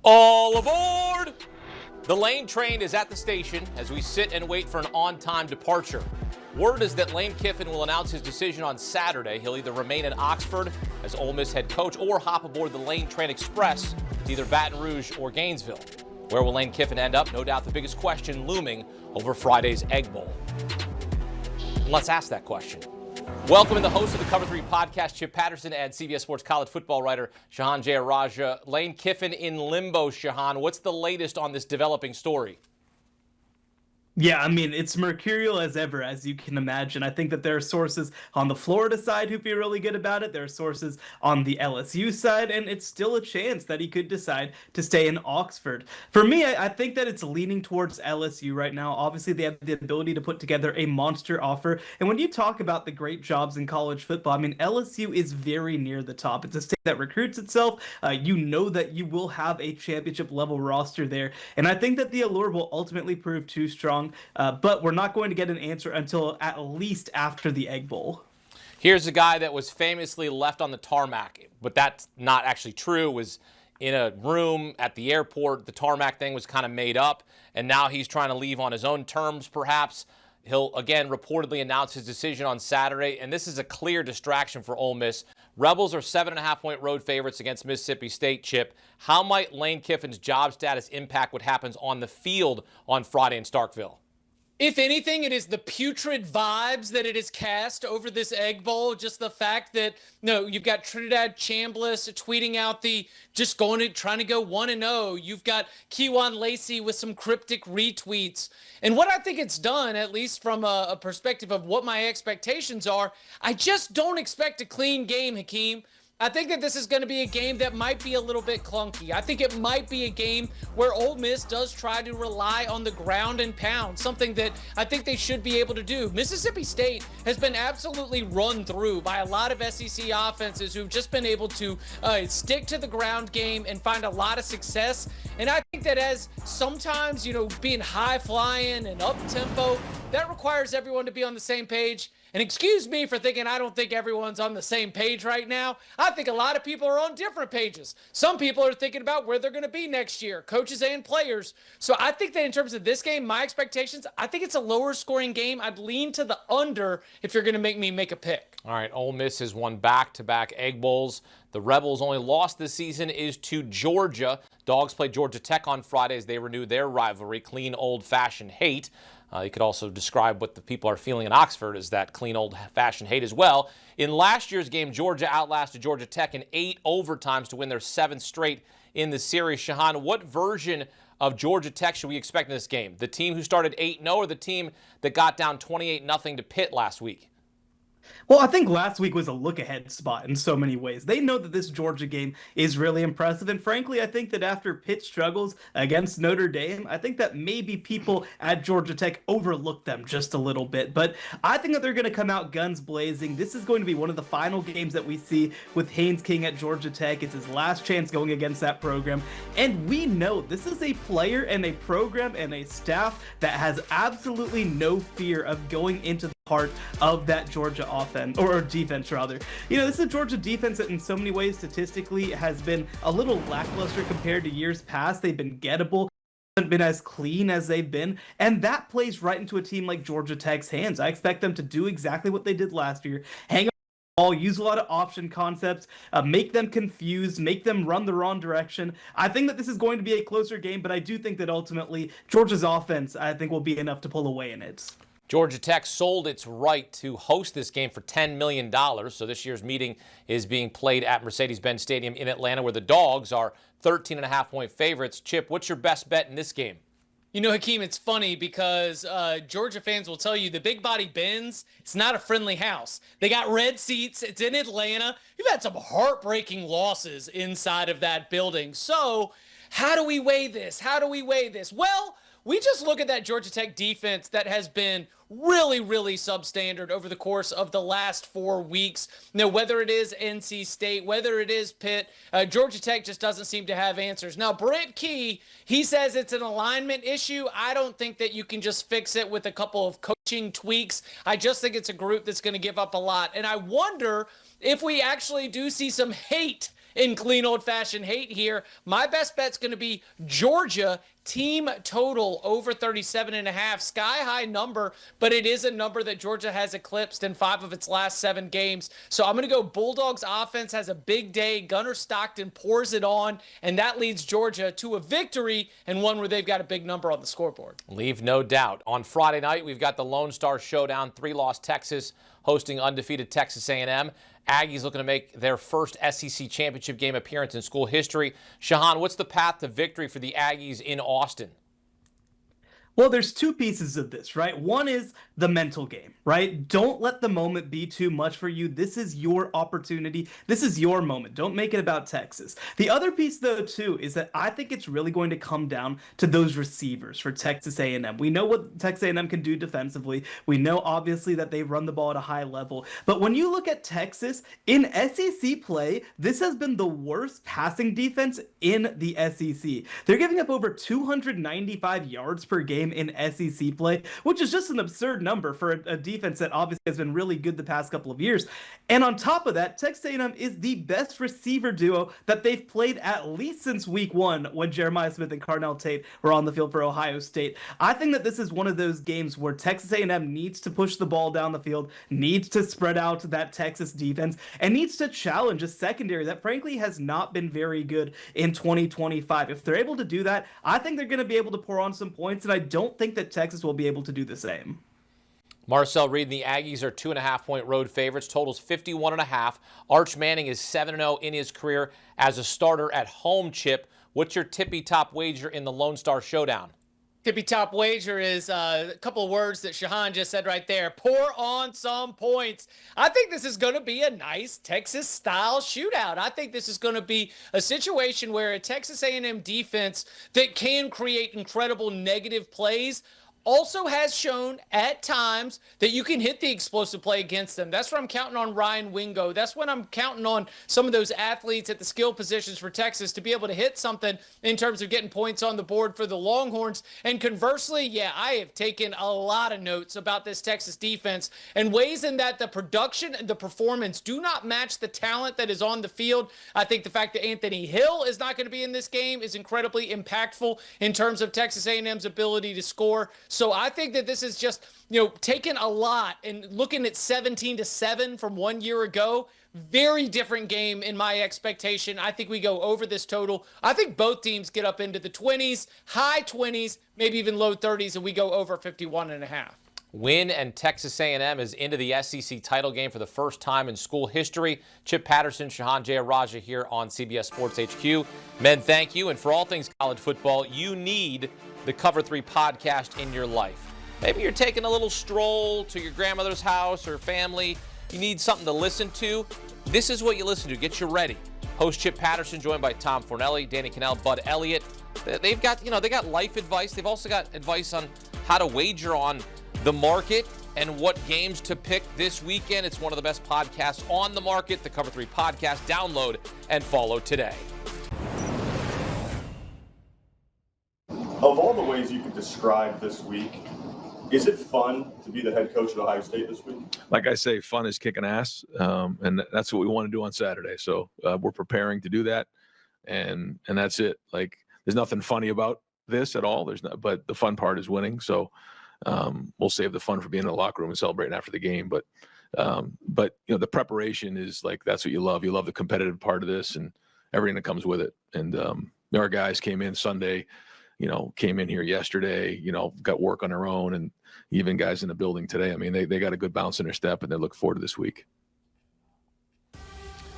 All aboard! The Lane train is at the station as we sit and wait for an on-time departure. Word is that Lane Kiffin will announce his decision on Saturday. He'll either remain at Oxford as Ole Miss head coach or hop aboard the Lane Train Express to either Baton Rouge or Gainesville. Where will Lane Kiffin end up? No doubt the biggest question looming over Friday's Egg Bowl. And let's ask that question. Welcome the host of the Cover 3 podcast, Chip Patterson, and CBS Sports college football writer Shehan Jeyarajah. Lane Kiffin in limbo, Shehan. What's the latest on this developing story? Yeah, I mean, it's mercurial as ever, as you can imagine. I think that there are sources on the Florida side who feel really good about it. There are sources on the LSU side, and it's still a chance that he could decide to stay in Oxford. For me, I think that it's leaning towards LSU right now. Obviously, they have the ability to put together a monster offer. And when you talk about the great jobs in college football, I mean, LSU is very near the top. It's a state that recruits itself. You know that you will have a championship-level roster there. And I think that the allure will ultimately prove too strong. But we're not going to get an answer until at least after the Egg Bowl. Here's a guy that was famously left on the tarmac, but that's not actually true. It was in a room at the airport. The tarmac thing was kind of made up, and now he's trying to leave on his own terms, perhaps. He'll, again, reportedly announce his decision on Saturday, and this is a clear distraction for Ole Miss. Rebels are 7.5-point road favorites against Mississippi State, Chip. How might Lane Kiffin's job status impact what happens on the field on Friday in Starkville? If anything, it is the putrid vibes that it has cast over this Egg Bowl. Just the fact that, you've got Trinidad Chambliss tweeting out trying to go 1-0. You've got Kewan Lacey with some cryptic retweets. And what I think it's done, at least from a perspective of what my expectations are, I just don't expect a clean game, Hakeem. I think that this is going to be a game that might be a little bit clunky. I think it might be a game where Ole Miss does try to rely on the ground and pound, something that I think they should be able to do. Mississippi State has been absolutely run through by a lot of SEC offenses who've just been able to stick to the ground game and find a lot of success. And I think that as sometimes, being high-flying and up-tempo, that requires everyone to be on the same page. And excuse me for thinking I don't think everyone's on the same page right now. I think a lot of people are on different pages. Some people are thinking about where they're going to be next year, coaches and players. So I think that in terms of this game, my expectations, I think it's a lower scoring game. I'd lean to the under if you're going to make me make a pick. All right, Ole Miss has won back-to-back Egg Bowls. The Rebels' only loss this season is to Georgia. Dogs play Georgia Tech on Friday as they renew their rivalry. Clean, old-fashioned hate. You could also describe what the people are feeling in Oxford as that clean, old-fashioned hate as well. In last year's game, Georgia outlasted Georgia Tech in 8 overtimes to win their 7th straight in the series. Shehan, what version of Georgia Tech should we expect in this game? The team who started 8-0 or the team that got down 28-0 to Pitt last week? Well, I think last week was a look-ahead spot in so many ways. They know that this Georgia game is really impressive, and frankly, I think that after Pitt struggles against Notre Dame, I think that maybe people at Georgia Tech overlooked them just a little bit, but I think that they're going to come out guns blazing. This is going to be one of the final games that we see with Haynes King at Georgia Tech. It's his last chance going against that program, and we know this is a player and a program and a staff that has absolutely no fear of going into the part of that Georgia offense, or defense rather. This is a Georgia defense that in so many ways statistically has been a little lackluster compared to years past. They've been gettable, haven't been as clean as they've been, and that plays right into a team like Georgia Tech's hands. I expect them to do exactly what they did last year, hang on the ball, use a lot of option concepts, make them confused, make them run the wrong direction. I think that this is going to be a closer game, but I do think that ultimately Georgia's offense, I think, will be enough to pull away in it. Georgia Tech sold its right to host this game for $10 million. So this year's meeting is being played at Mercedes-Benz Stadium in Atlanta, where the Dogs are 13.5-point favorites. Chip, what's your best bet in this game? Hakeem, it's funny because Georgia fans will tell you the Big Body Benz, it's not a friendly house. They got red seats. It's in Atlanta. You've had some heartbreaking losses inside of that building. So how do we weigh this? Well, we just look at that Georgia Tech defense that has been really, really substandard over the course of the last 4 weeks. Whether it is NC State, whether it is Pitt, Georgia Tech just doesn't seem to have answers. Now, Brent Key, he says it's an alignment issue. I don't think that you can just fix it with a couple of coaching tweaks. I just think it's a group that's going to give up a lot. And I wonder if we actually do see some hate in clean old-fashioned hate here. My best bet's going to be Georgia team total over 37.5. Sky high number, but it is a number that Georgia has eclipsed in 5 of its last 7 games. So I'm going to go Bulldogs offense has a big day. Gunnar Stockton pours it on, and that leads Georgia to a victory and one where they've got a big number on the scoreboard. Leave no doubt. On Friday night, we've got the Lone Star Showdown, 3-loss Texas hosting undefeated Texas A&M. Aggies looking to make their first SEC championship game appearance in school history. Shehan, what's the path to victory for the Aggies in Austin? Well, there's 2 pieces of this, right? One is the mental game, right? Don't let the moment be too much for you. This is your opportunity. This is your moment. Don't make it about Texas. The other piece, though, too, is that I think it's really going to come down to those receivers for Texas A&M. We know what Texas A&M can do defensively. We know, obviously, that they run the ball at a high level. But when you look at Texas, in SEC play, this has been the worst passing defense in the SEC. They're giving up over 295 yards per game in SEC play, which is just an absurd number for a defense that obviously has been really good the past couple of years. And on top of that, Texas A&M is the best receiver duo that they've played at least since week 1 when Jeremiah Smith and Carnell Tate were on the field for Ohio State. I think that this is one of those games where Texas A&M needs to push the ball down the field, needs to spread out that Texas defense, and needs to challenge a secondary that frankly has not been very good in 2025. If they're able to do that, I think they're going to be able to pour on some points, and I don't think that Texas will be able to do the same. Marcel Reed and the Aggies are 2.5-point road favorites. Totals 51.5. Arch Manning is 7-0 in his career as a starter at home. Chip, what's your tippy-top wager in the Lone Star Showdown? Tippy-top wager is a couple of words that Shehan just said right there. Pour on some points. I think this is going to be a nice Texas-style shootout. I think this is going to be a situation where a Texas A&M defense that can create incredible negative plays also has shown at times that you can hit the explosive play against them. That's where I'm counting on Ryan Wingo. That's when I'm counting on some of those athletes at the skill positions for Texas to be able to hit something in terms of getting points on the board for the Longhorns. And conversely, yeah, I have taken a lot of notes about this Texas defense and ways in that the production and the performance do not match the talent that is on the field. I think the fact that Anthony Hill is not going to be in this game is incredibly impactful in terms of Texas A&M's ability to score. So I think that this is just, taking a lot and looking at 17-7 from 1 year ago. Very different game in my expectation. I think we go over this total. I think both teams get up into the 20s, high 20s, maybe even low 30s, and we go over 51.5. Win and Texas A&M is into the SEC title game for the first time in school history. Chip Patterson, Shehan Jeyarajah here on CBS Sports HQ. Men, thank you. And for all things college football, you need the Cover 3 podcast in your life. Maybe you're taking a little stroll to your grandmother's house or family. You need something to listen to. This is what you listen to. Get you ready. Host Chip Patterson, joined by Tom Fornelli, Danny Cannell, Bud Elliott. They've got, they got life advice. They've also got advice on how to wager on the market and what games to pick this weekend. It's one of the best podcasts on the market, the Cover 3 podcast. Download and follow today. Of all the ways you could describe this week, is it fun to be the head coach at Ohio State this week? Like I say, fun is kicking ass, and that's what we want to do on Saturday. So we're preparing to do that, and that's it. Like, there's nothing funny about this at all. There's not, but the fun part is winning. So we'll save the fun for being in the locker room and celebrating after the game. But the preparation is like, that's what you love. You love the competitive part of this and everything that comes with it. And our guys came in Sunday. Came in here yesterday, got work on their own, and even guys in the building today. I mean, they got a good bounce in their step, and they look forward to this week.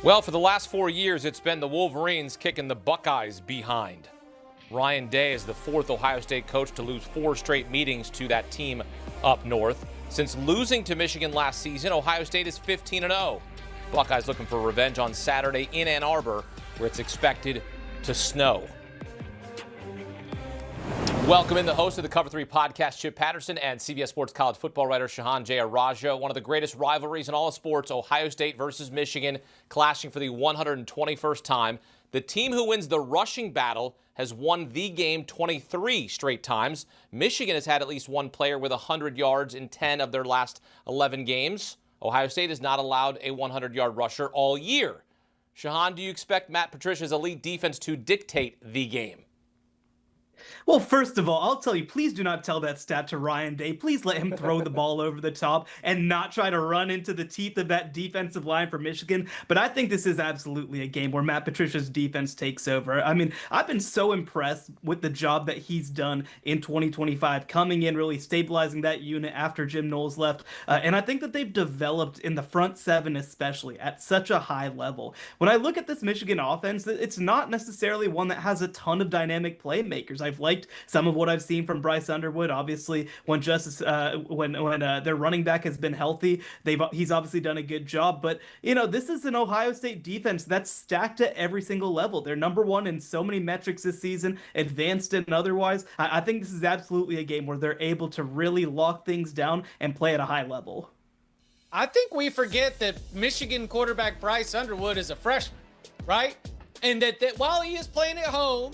Well, for the last 4 years, it's been the Wolverines kicking the Buckeyes behind. Ryan Day is the 4th Ohio State coach to lose 4 straight meetings to that team up north. Since losing to Michigan last season, Ohio State is 15-0. Buckeyes looking for revenge on Saturday in Ann Arbor, where it's expected to snow. Welcome in the host of the Cover 3 podcast, Chip Patterson, and CBS Sports college football writer Shehan Jeyarajah. One of the greatest rivalries in all of sports, Ohio State versus Michigan, clashing for the 121st time. The team who wins the rushing battle has won the game 23 straight times. Michigan has had at least one player with 100 yards in 10 of their last 11 games. Ohio State has not allowed a 100-yard rusher all year. Shehan, do you expect Matt Patricia's elite defense to dictate the game? Well, first of all, I'll tell you, please do not tell that stat to Ryan Day. Please let him throw the ball over the top and not try to run into the teeth of that defensive line for Michigan. But I think this is absolutely a game where Matt Patricia's defense takes over. I mean, I've been so impressed with the job that he's done in 2025, coming in, really stabilizing that unit after Jim Knowles left. And I think that they've developed in the front seven, especially at such a high level. When I look at this Michigan offense, it's not necessarily one that has a ton of dynamic playmakers. I've liked some of what I've seen from Bryce Underwood. Obviously, when their running back has been healthy, he's obviously done a good job. But this is an Ohio State defense that's stacked at every single level. They're number one in so many metrics this season, advanced and otherwise. I think this is absolutely a game where they're able to really lock things down and play at a high level. I think we forget that Michigan quarterback Bryce Underwood is a freshman, right? And that while he is playing at home,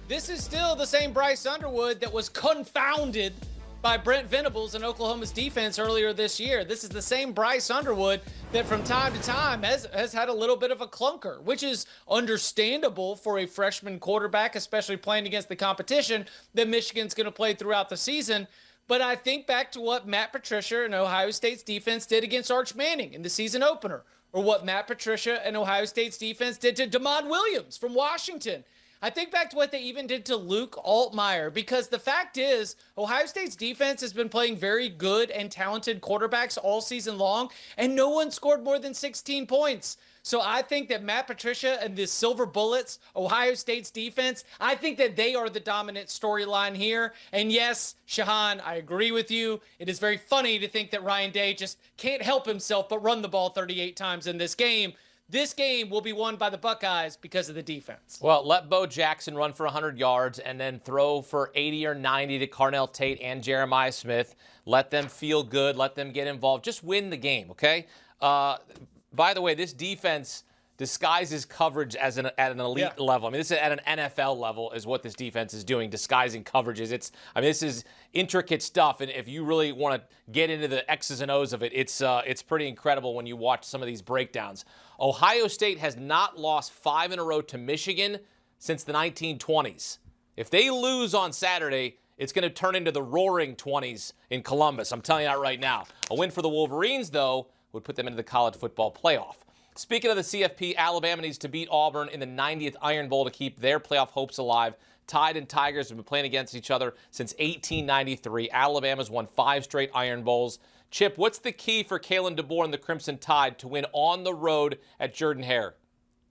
this is still the same Bryce Underwood that was confounded by Brent Venables and Oklahoma's defense earlier this year. This is the same Bryce Underwood that from time to time has had a little bit of a clunker, which is understandable for a freshman quarterback, especially playing against the competition that Michigan's going to play throughout the season. But I think back to what Matt Patricia and Ohio State's defense did against Arch Manning in the season opener, or what Matt Patricia and Ohio State's defense did to Damon Williams from Washington. I think back to what they even did to Luke Altmaier, because the fact is Ohio State's defense has been playing very good and talented quarterbacks all season long, and no one scored more than 16 points. So I think that Matt Patricia and the Silver Bullets, Ohio State's defense, I think that they are the dominant storyline here. And yes, Shehan, I agree with you. It is very funny to think that Ryan Day just can't help himself but run the ball 38 times in this game. This game will be won by the Buckeyes because of the defense. Well, let Bo Jackson run for 100 yards and then throw for 80 or 90 to Carnell Tate and Jeremiah Smith. Let them feel good. Let them get involved. Just win the game, okay? By the way, this defense disguises coverage at an elite level. I mean, this is at an NFL level is what this defense is doing, disguising coverages. This is intricate stuff, and if you really want to get into the X's and O's of it, it's pretty incredible when you watch some of these breakdowns. Ohio State has not lost 5 in a row to Michigan since the 1920s. If they lose on Saturday, it's going to turn into the roaring 20s in Columbus. I'm telling you that right now. A win for the Wolverines, though, would put them into the college football playoff. Speaking of the CFP, Alabama needs to beat Auburn in the 90th Iron Bowl to keep their playoff hopes alive. Tide and Tigers have been playing against each other since 1893. Alabama's won 5 straight Iron Bowls. Chip, what's the key for Kalen DeBoer and the Crimson Tide to win on the road at Jordan-Hare?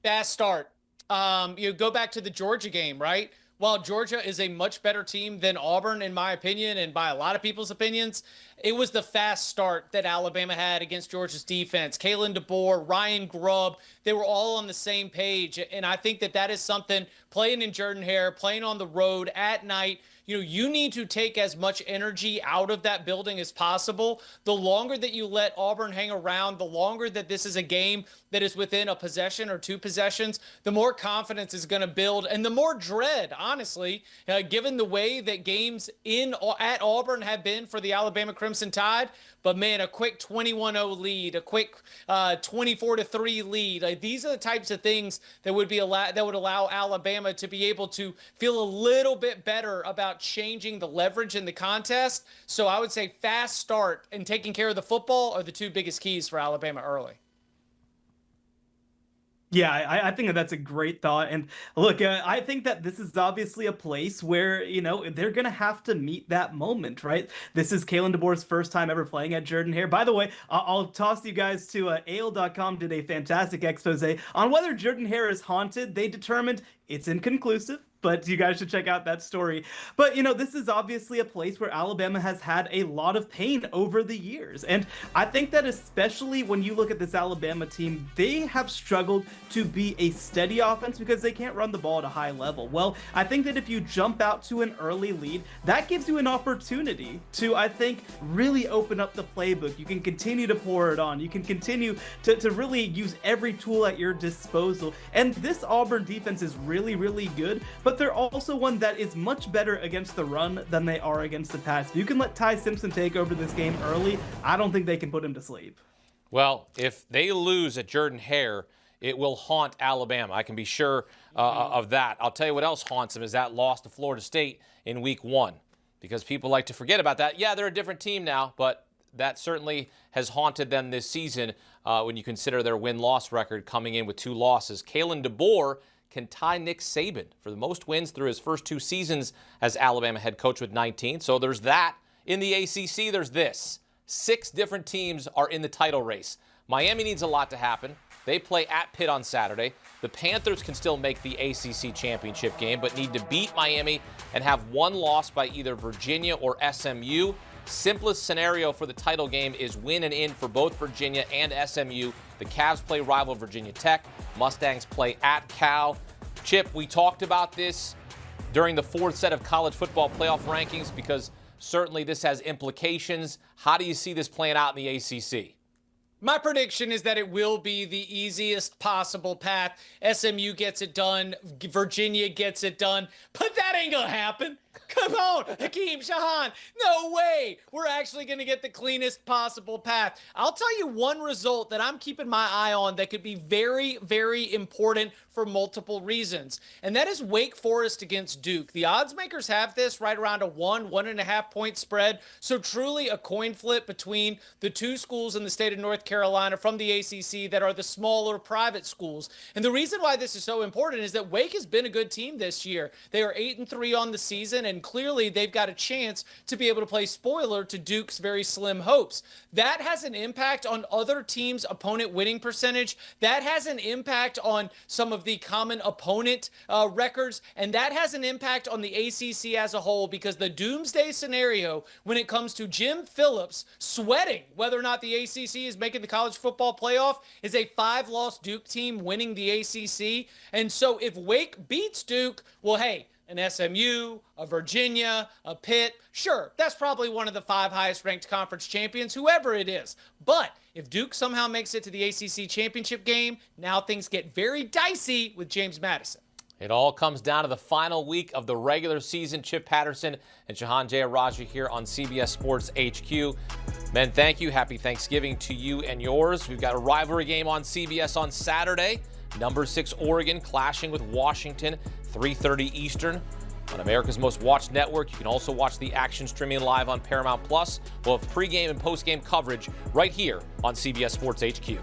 Fast start. You go back to the Georgia game, right? While Georgia is a much better team than Auburn, in my opinion, and by a lot of people's opinions, it was the fast start that Alabama had against Georgia's defense. Kalen DeBoer, Ryan Grubb, they were all on the same page. And I think that is something, playing in Jordan-Hare, playing on the road at night, you need to take as much energy out of that building as possible. The longer that you let Auburn hang around, the longer that this is a game that is within a possession or 2 possessions, the more confidence is going to build and the more dread, honestly, given the way that games at Auburn have been for the Alabama Crimson Tide. But man, a quick 21-0 lead, a quick 24-3 lead. These are the types of things that would allow Alabama to be able to feel a little bit better about changing the leverage in the contest. So I would say fast start and taking care of the football are the 2 biggest keys for Alabama early. Yeah, I think that's a great thought. And look, I think that this is obviously a place where, they're going to have to meet that moment, right? This is Kalen DeBoer's first time ever playing at Jordan-Hare. By the way, I'll toss you guys to AL.com did a fantastic expose on whether Jordan-Hare is haunted. They determined it's inconclusive, but you guys should check out that story. But, this is obviously a place where Alabama has had a lot of pain over the years. And I think that especially when you look at this Alabama team, they have struggled to be a steady offense because they can't run the ball at a high level. Well, I think that if you jump out to an early lead, that gives you an opportunity to, I think, really open up the playbook. You can continue to pour it on. You can continue to really use every tool at your disposal. And this Auburn defense is really, really good, but they're also one that is much better against the run than they are against the pass. If you can let Ty Simpson take over this game early, I don't think they can put him to sleep. Well, if they lose at Jordan-Hare, it will haunt Alabama. I can be sure of that. I'll tell you what else haunts them is that loss to Florida State in week 1, because people like to forget about that. Yeah, they're a different team now, but that certainly has haunted them this season when you consider their win-loss record coming in with 2 losses. Kalen DeBoer can tie Nick Saban for the most wins through his first 2 seasons as Alabama head coach with 19. So there's that. In the ACC, there's this. 6 different teams are in the title race. Miami needs a lot to happen. They play at Pitt on Saturday. The Panthers can still make the ACC championship game, but need to beat Miami and have 1 loss by either Virginia or SMU. Simplest scenario for the title game is win and in for both Virginia and SMU. The Cavs play rival Virginia Tech. Mustangs play at Cal. Chip, we talked about this during the 4th set of college football playoff rankings because certainly this has implications. How do you see this playing out in the ACC? My prediction is that it will be the easiest possible path. SMU gets it done. Virginia gets it done. But that ain't going to happen. Come on, Hakeem Shehan. No way. We're actually going to get the cleanest possible path. I'll tell you one result that I'm keeping my eye on that could be very, very important for multiple reasons. And that is Wake Forest against Duke. The odds makers have this right around a 1.5 point spread. So truly a coin flip between the 2 schools in the state of North Carolina from the ACC that are the smaller private schools. And the reason why this is so important is that Wake has been a good team this year. They are 8-3 on the season, and clearly they've got a chance to be able to play spoiler to Duke's very slim hopes. That has an impact on other teams' opponent winning percentage. That has an impact on some of the common opponent records, and that has an impact on the ACC as a whole, because the doomsday scenario when it comes to Jim Phillips sweating whether or not the ACC is making the college football playoff is a 5-loss Duke team winning the ACC. And so if Wake beats Duke, well, hey, an SMU, a Virginia, a Pitt, sure, that's probably one of the 5 highest ranked conference champions, whoever it is. But if Duke somehow makes it to the ACC championship game, now things get very dicey with James Madison. It all comes down to the final week of the regular season. Chip Patterson and Shehan Jeyarajah here on CBS Sports HQ. Men, thank you. Happy Thanksgiving to you and yours. We've got a rivalry game on CBS on Saturday. Number 6 Oregon clashing with Washington, 3:30 Eastern on America's Most Watched Network. You can also watch the action streaming live on Paramount+. We'll have pregame and postgame coverage right here on CBS Sports HQ.